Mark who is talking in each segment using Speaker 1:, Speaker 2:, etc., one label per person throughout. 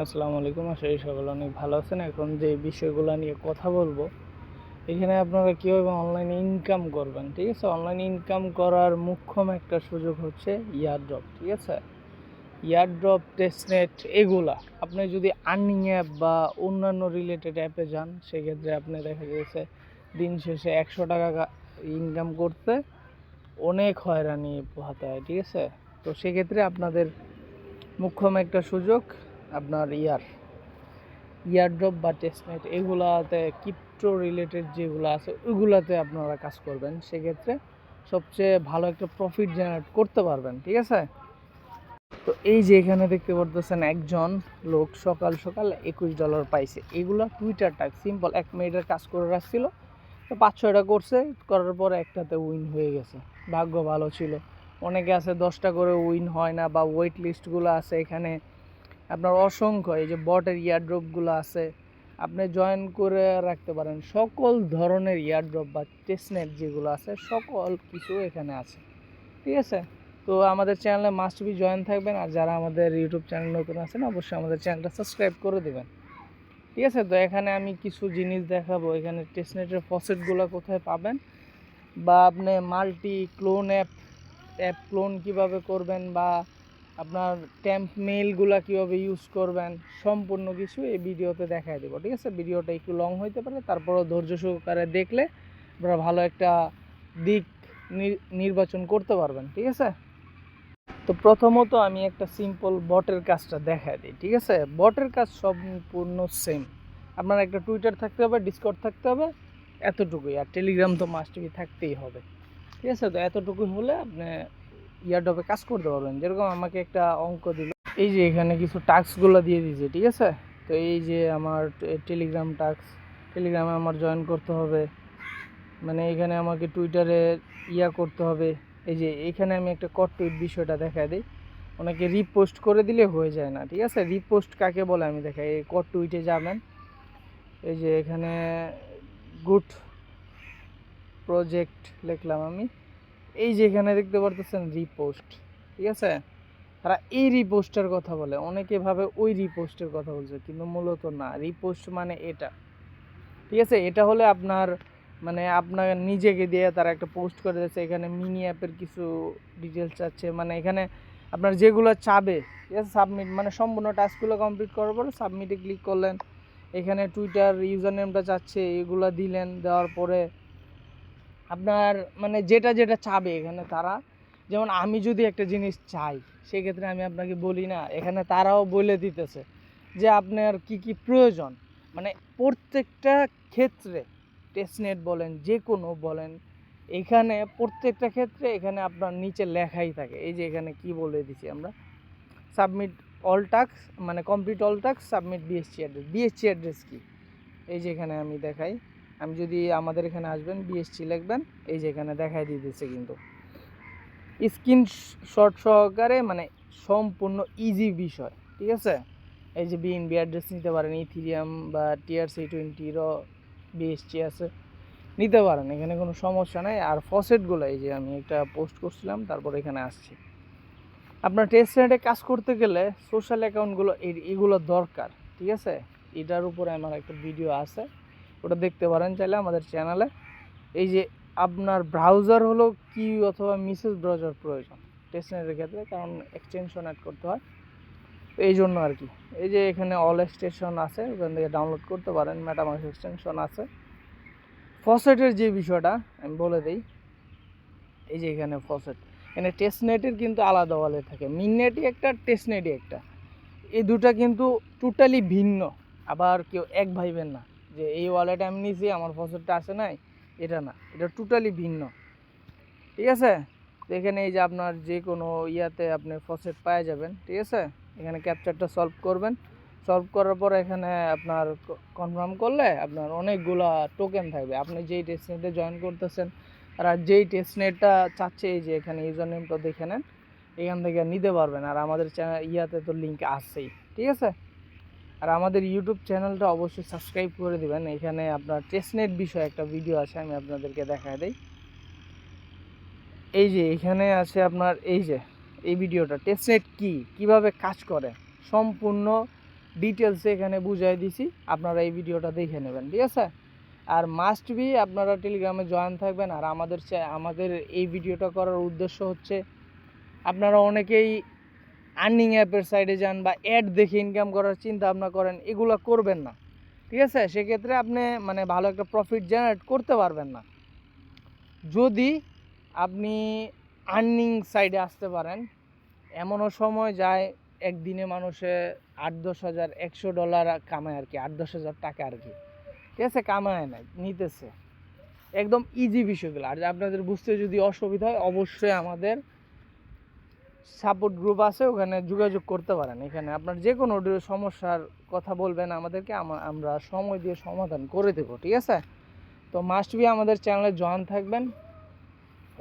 Speaker 1: আসসালামু আলাইকুম। আশা করি সকলে অনেক ভালো আছেন। এখন যে বিষয়গুলো নিয়ে কথা বলবো, এখানে আপনারা কীভাবে অনলাইনে ইনকাম করবেন, ঠিক আছে? অনলাইনে ইনকাম করার মোক্ষম একটা সুযোগ হচ্ছে ইয়ারড্রপ, ঠিক আছে? ইয়ারড্রপ, টেস্টনেট এগুলা আপনি যদি আর্নিং অ্যাপ বা অন্যান্য রিলেটেড অ্যাপে যান, সেক্ষেত্রে আপনি দেখা গেছে দিন শেষে 100 টাকা ইনকাম করতে অনেক হয়রানি পোহাতে হয়, ঠিক আছে? তো সেক্ষেত্রে আপনাদের মোক্ষম একটা সুযোগ আপনার ইয়ারড্রপ বা টেস্টনেট এগুলাতে ক্রিপ্টো রিলেটেড যেগুলো আছে ওইগুলাতে আপনারা কাজ করবেন। সেক্ষেত্রে সবচেয়ে ভালো একটা প্রফিট জেনারেট করতে পারবেন, ঠিক আছে? তো এই যে এখানে দেখতে পারতেছেন একজন লোক সকাল সকাল $21 পাইছে। এগুলো টুইটার টাস্ক, সিম্পল 1 মিনিটের কাজ করে রাখছিল, তো 5-6টা করছে, করার পরে একটাতে উইন হয়ে গেছে। ভাগ্য ভালো ছিল। অনেকে আছে 10টা করে উইন হয় না, বা ওয়েট লিস্টগুলো আছে এখানে আপনার অসংখ্য। এই যে বটের ইয়ারড্রপগুলো আছে, আপনি জয়েন করে রাখতে পারেন। সকল ধরনের ইয়ারড্রপ বা টেস্টনেট যেগুলো আছে সকল কিছু এখানে আছে, ঠিক আছে? তো আমাদের চ্যানেলে মাস্ট বি জয়েন থাকবেন, আর যারা আমাদের ইউটিউব চ্যানেল নতুন আছেন অবশ্যই আমাদের চ্যানেলটা সাবস্ক্রাইব করে দেবেন, ঠিক আছে? তো এখানে আমি কিছু জিনিস দেখাবো। এখানে টেস্টনেটের ফসেটগুলো কোথায় পাবেন, বা আপনি মাল্টি ক্লোন অ্যাপ ক্লোন কীভাবে করবেন, বা আপনার ট্যাম্প মেইলগুলো কীভাবে ইউজ করবেন, সম্পূর্ণ কিছু এই ভিডিওতে দেখায় দেবো, ঠিক আছে? ভিডিওটা একটু লং হইতে পারে, তারপরও ধৈর্য সহকারে দেখলে আপনারা ভালো একটা দিক নির্বাচন করতে পারবেন, ঠিক আছে? তো প্রথমত আমি একটা সিম্পল বটের কাজটা দেখায় দিই, ঠিক আছে? বটের কাজ সম্পূর্ণ সেম। আপনার একটা টুইটার থাকতে হবে, ডিসকর্ড থাকতে হবে, এতটুকুই। আর টেলিগ্রাম তো মাস্ট বি থাকতেই হবে, ঠিক আছে? তো এতটুকুই হলে আপনি ইয়ারড্রপে কাজ করতে পারবেন। যেরকম আমাকে একটা অঙ্ক দিল, এই যে এখানে কিছু টাস্কগুলো দিয়ে দিয়েছে, ঠিক আছে? তো এই যে আমার টেলিগ্রাম টাস্ক, টেলিগ্রামে আমার জয়েন করতে হবে, মানে এখানে আমাকে টুইটারে করতে হবে। এই যে এখানে আমি একটা কট টুইট বিষয়টা দেখা দিই। অনেকে রিপোস্ট করে দিলে হয়ে যায় না, ঠিক আছে? রিপোস্ট কাকে বলে আমি দেখাই। এই কট টুইটে যাবেন, এই যে এখানে গুড প্রজেক্ট লিখলাম আমি। এই যে এখানে দেখতে পারতেছেন রিপোস্ট, ঠিক আছে? তারা এই রিপোস্টের কথা বলে, অনেকে ভাবে ওই রিপোস্টের কথা বলছে, কিন্তু মূলত না। রিপোস্ট মানে এটা, ঠিক আছে? এটা হলে আপনার মানে আপনার নিজেকে দিয়ে তারা একটা পোস্ট করে দিচ্ছে। এখানে মিনি অ্যাপের কিছু ডিটেলস চাচ্ছে, মানে এখানে আপনার যেগুলো চাবে, ঠিক আছে? সাবমিট, মানে সম্পূর্ণ টাস্কগুলো কমপ্লিট করার পরে সাবমিটে ক্লিক করলেন। এখানে টুইটার ইউজার নেমটা চাচ্ছে, এগুলো দিলেন। দেওয়ার পরে আপনার মানে যেটা যেটা চাবে এখানে তারা, যেমন আমি যদি একটা জিনিস চাই, সেক্ষেত্রে আমি আপনাকে বলি না, এখানে তারাও বলে দিতেছে যে আপনার কি কি প্রয়োজন। মানে প্রত্যেকটা ক্ষেত্রে টেস্টনেট বলেন, যে কোনো বলেন, এখানে প্রত্যেকটা ক্ষেত্রে এখানে আপনার নিচে লেখাই থাকে। এই যে এখানে কি বলে দিছি আমরা, সাবমিট অল টাস্ক, মানে complete all task, submit BSc address. BSc address কি, এই যে এখানে আমি দেখাই। আমি যদি আমাদের এখানে আসবেন, বিএসসি লিখবেন, এই যে এখানে দেখাই দিতেছে কিন্তু স্ক্রিনশট সহকারে, মানে সম্পূর্ণ ইজি বিষয়, ঠিক আছে? এই যে বিএনবি অ্যাড্রেস নিতে পারেন, ইথিরিয়াম বা TRC20 বিএসসি আছে, নিতে পারেন, এখানে কোনো সমস্যা নাই। আর ফসেটগুলো এই যে আমি একটা পোস্ট করছিলাম, তারপর এখানে আসছি। আপনার টেস্টনেটে কাজ করতে গেলে সোশ্যাল অ্যাকাউন্টগুলো এগুলো দরকার, ঠিক আছে? এটার উপরে আমার একটা ভিডিও আছে, ওটা দেখতে পারেন চাইলে আমাদের চ্যানেলে। এই যে আপনার ব্রাউজার হলো কি অথবা মিসেস ব্রাউজার প্রয়োজন টেস্টনেটের ক্ষেত্রে, কারণ এক্সটেনশন অ্যাড করতে হয়, তো এই জন্য আর কি। এই যে এখানে অল এক্সটেনশন আছে, ওখান থেকে ডাউনলোড করতে পারেন। মেটামাস্ক এক্সটেনশন আছে। ফসেটের যে বিষয়টা আমি বলে দিই, এই যে এখানে ফসেট, এখানে টেস্টনেটের কিন্তু আলাদা ওয়ালেট থাকে। মিননেটই একটা, টেস্টনেটই একটা। এই দুটা কিন্তু টোটালি ভিন্ন। আবার কেউ এক ভাইবেন না যে এই ওয়ালেট আমি নিয়েছি আমার ফসেটটা আসে নাই, এটা না, এটা টোটালি ভিন্ন, ঠিক আছে? তো এখানে এই যে আপনার যে কোনো ইয়াতে আপনি ফসেট পাওয়া যাবেন, ঠিক আছে? এখানে ক্যাপচারটা সলভ করবেন, সলভ করার পর এখানে আপনার কনফার্ম করলে আপনার অনেকগুলা টোকেন থাকবে। আপনি যেই টেস্টনেটে জয়েন করতেছেন আর যেই টেস্টনেটটা চাচ্ছে, এই যে এখানে ইউজার নেমটা দেখে নেন, এখান থেকে নিতে পারবেন। আর আমাদের ইয়াতে তো লিঙ্ক আসছেই, ঠিক আছে? আর আমাদের ইউটিউব চ্যানেলটা অবশ্যই সাবস্ক্রাইব করে দেবেন। এখানে আপনার টেস্টনেট বিষয়ে একটা ভিডিও আছে, আমি আপনাদেরকে দেখায় দিই। এই যে এখানে আছে আপনার এই যে এই ভিডিওটা, টেস্টনেট কি, কিভাবে কাজ করে, সম্পূর্ণ ডিটেলসে এখানে বুঝাই দিছি, আপনারা এই ভিডিওটা দেখে নেবেন, ঠিক আছে। আর মাস্ট বি আপনারা টেলিগ্রামে জয়েন থাকবেন। আর আমাদের এই ভিডিওটা করার উদ্দেশ্য হচ্ছে, আপনারা অনেকেই আর্নিং অ্যাপের সাইডে যান বা অ্যাড দেখে ইনকাম করার চিন্তা ভাবনা করেন, এগুলো করবেন না, ঠিক আছে। সেক্ষেত্রে আপনি মানে ভালো একটা প্রফিট জেনারেট করতে পারবেন না। যদি আপনি আর্নিং সাইডে আসতে পারেন, এমনও সময় যায় একদিনে মানুষে $8-10 হাজার $100 কামায় আর কি, $8-10 হাজার টাকা আর কি, ঠিক আছে, কামায় না, নিতেছে। একদম ইজি বিষয়গুলো। আর আপনাদের বুঝতে যদি অসুবিধা হয়, অবশ্যই আমাদের সাপোর্ট গ্রুপ আছে, ওখানে যোগাযোগ করতে পারেন। এখানে আপনার যে কোনো সমস্যার কথা বলবেন আমাদেরকে, আমরা সময় দিয়ে সমাধান করে দেবো, ঠিক আছে। তো মাস্ট বি আমাদের চ্যানেলে জয়েন থাকবেন,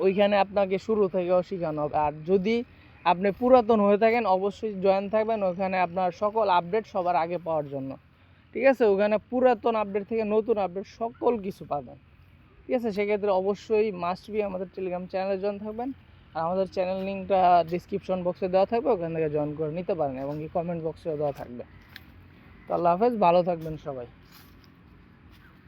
Speaker 1: ওইখানে আপনাকে শুরু থেকেও শেখানো হবে। আর যদি আপনি পুরাতন হয়ে থাকেন, অবশ্যই জয়েন থাকবেন, ওখানে আপনার সকল আপডেট সবার আগে পাওয়ার জন্য, ঠিক আছে। ওখানে পুরাতন আপডেট থেকে নতুন আপডেট সকল কিছু পাবেন, ঠিক আছে। সেক্ষেত্রে অবশ্যই মাস্ট বি আমাদের টেলিগ্রাম চ্যানেলে জয়েন থাকবেন। আর আমাদের চ্যানেল লিঙ্কটা ডিসক্রিপশন বক্সে দেওয়া থাকবে, ওখান থেকে জয়েন করে নিতে পারেন, এবং কি কমেন্ট বক্সেও দেওয়া থাকবে। তো আল্লাহ হাফেজ, ভালো থাকবেন সবাই।